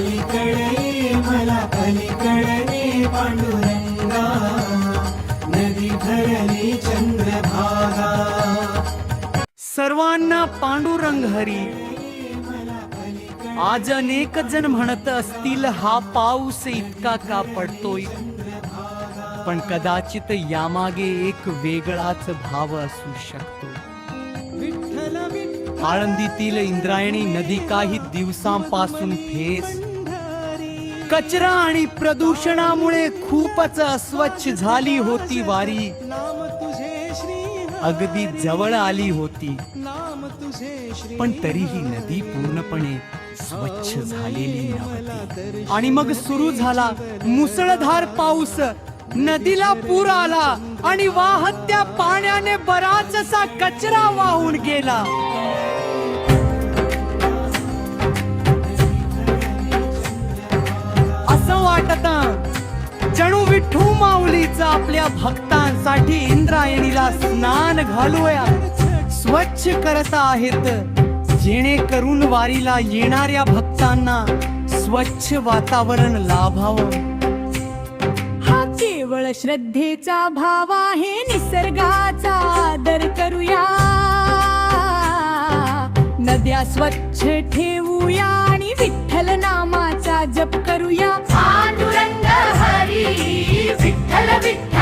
पलीकडे मला पलीकडे पांडुरंगा, नदी भरली चंद्रभागा. सर्वांना पांडुरंग हरी. आज अनेक जण म्हणत असतील हा पाऊस इतका का पडतोय, पण कदाचित यामागे एक वेगळाच भाव असू शकतो. आळंदीतील इंद्रायणी नदी काही दिवसांपासून फेस, कचरा आणि प्रदूषणामुळे खूपच अस्वच्छ झाली होती. वारी अगदी जवळ आली होती, पण तरीही नदी पूर्णपणे स्वच्छ झालेली नव्हती. आणि मग सुरू झाला मुसळधार पाऊस. नदीला पूर आला आणि वाहत्या पाण्याने बराचसा कचरा वाहून गेला. असं वाटत जणू विठू माऊलीचा आपल्या भक्तांसाठी इंद्रायणीला स्नान घालूया स्वच्छ करत आहेत, जेणेकरून वारीला येणाऱ्या भक्तांना स्वच्छ वातावरण लाभावं. हा केवळ श्रद्धेचा भाव आहे, निसर्गाचा आदर करूया, नद्या स्वच्छ ठेवूया आणि विठ्ठल नामाचा जप करूया. पांडुरंग हरी विठ्ठल विठ्ठल